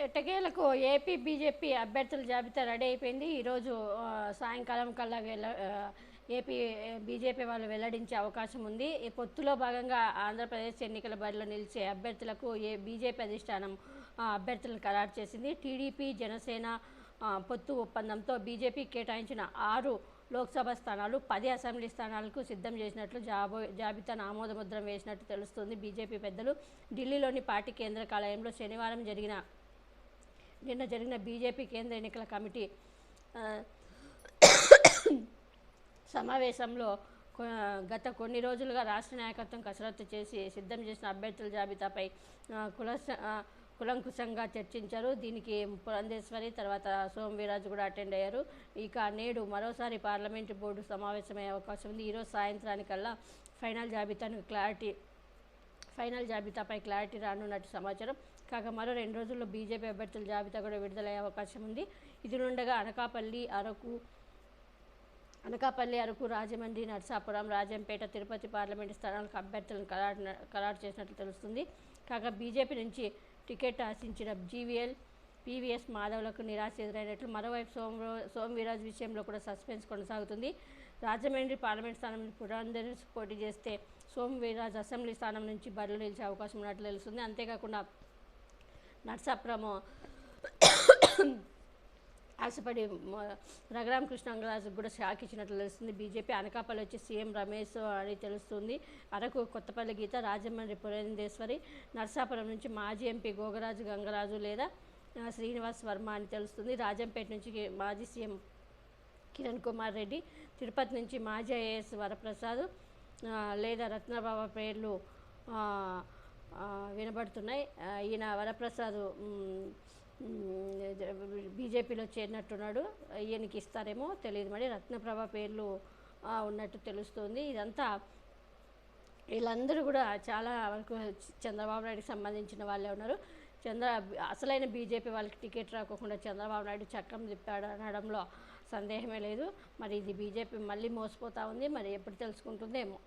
ఎట్టకేలకు AP BJP అభ్యర్థుల జాబితా రెడీ అయిపోయింది. ఈరోజు సాయంకాలం కల్లా ఏపీ బీజేపీ వాళ్ళు వెల్లడించే అవకాశం ఉంది. ఈ పొత్తులో భాగంగా ఆంధ్రప్రదేశ్ ఎన్నికల బరిలో నిలిచే అభ్యర్థులకు బీజేపీ అధిష్టానం అభ్యర్థులను ఖరారు చేసింది. టీడీపీ జనసేన పొత్తు ఒప్పందంతో బీజేపీ కేటాయించిన 6 లోక్సభ స్థానాలు 10 అసెంబ్లీ స్థానాలకు సిద్ధం చేసినట్లు జాబితాను ఆమోదముద్రం వేసినట్టు తెలుస్తుంది. బీజేపీ పెద్దలు ఢిల్లీలోని పార్టీ కేంద్ర కార్యాలయంలో శనివారం నిన్న జరిగిన బీజేపీ కేంద్ర ఎన్నికల కమిటీ సమావేశంలో గత కొన్ని రోజులుగా రాష్ట్ర నాయకత్వం కసరత్తు చేసి సిద్ధం చేసిన అభ్యర్థుల జాబితాపై కులంకుశంగా చర్చించారు. దీనికి పురంధేశ్వరి తర్వాత సోము వీర్రాజు కూడా అటెండ్ అయ్యారు. ఇక నేడు మరోసారి పార్లమెంటు బోర్డు సమావేశమయ్యే అవకాశం ఉంది. ఈరోజు సాయంత్రానికల్లా ఫైనల్ జాబితాపై క్లారిటీ రానున్నట్టు సమాచారం. కాగా మరో 2 రోజుల్లో బీజేపీ అభ్యర్థుల జాబితా కూడా విడుదలయ్యే అవకాశం ఉంది. ఇదినుండగా అనకాపల్లి, అరకు, రాజమండ్రి, నర్సాపురం, రాజంపేట, తిరుపతి పార్లమెంటు స్థానాలకు అభ్యర్థులను ఖరారు చేసినట్లు తెలుస్తుంది. కాగా బీజేపీ నుంచి టికెట్ ఆశించిన జీవీఎల్, పీవీఎస్ మాధవ్లకు నిరాశ ఎదురైనట్లు. మరోవైపు సోము వీర్రాజు విషయంలో కూడా సస్పెన్స్ కొనసాగుతుంది. రాజమండ్రి పార్లమెంట్ స్థానం నుంచి పురంధేశ్వరి పోటీ చేస్తే సోము వీర్రాజు అసెంబ్లీ స్థానం నుంచి బరిలో నిలిచే అవకాశం ఉన్నట్లు తెలుస్తుంది. అంతేకాకుండా నర్సాపురం ఆశపడి రఘురామకృష్ణంగరాజుకు కూడా షాక్ ఇచ్చినట్లు తెలుస్తుంది. బీజేపీ అనకాపల్లి వచ్చి సీఎం రమేష్ అని తెలుస్తుంది. అరకు కొత్తపల్లి గీత, రాజమండ్రి పురంధేశ్వరి, నర్సాపురం నుంచి మాజీ ఎంపీ గోగరాజు గంగరాజు లేదా శ్రీనివాస్ వర్మ అని తెలుస్తుంది. రాజంపేట నుంచి మాజీ సీఎం కిరణ్ కుమార్ రెడ్డి, తిరుపతి నుంచి మాజీ ఐఏఎస్ వరప్రసాద్ లేదా రత్నబాబు పేర్లు వినబడుతున్నాయి. ఈయన వరప్రసాద్ బీజేపీలో చేరినట్టున్నాడు. ఈయనకి ఇస్తారేమో తెలియదు. మరి రత్నప్రభ పేర్లు ఉన్నట్టు తెలుస్తుంది. ఇదంతా వీళ్ళందరూ కూడా చాలా వరకు చంద్రబాబు నాయుడుకి సంబంధించిన వాళ్ళే ఉన్నారు. అసలైన బీజేపీ వాళ్ళకి టికెట్ రాకోకుండా చంద్రబాబు నాయుడు చక్రం తిప్పాడు అనడంలో సందేహమే లేదు. మరి ఇది బీజేపీ మళ్ళీ మోసపోతూ ఉంది. మరి ఎప్పుడు తెలుసుకుంటుందేమో.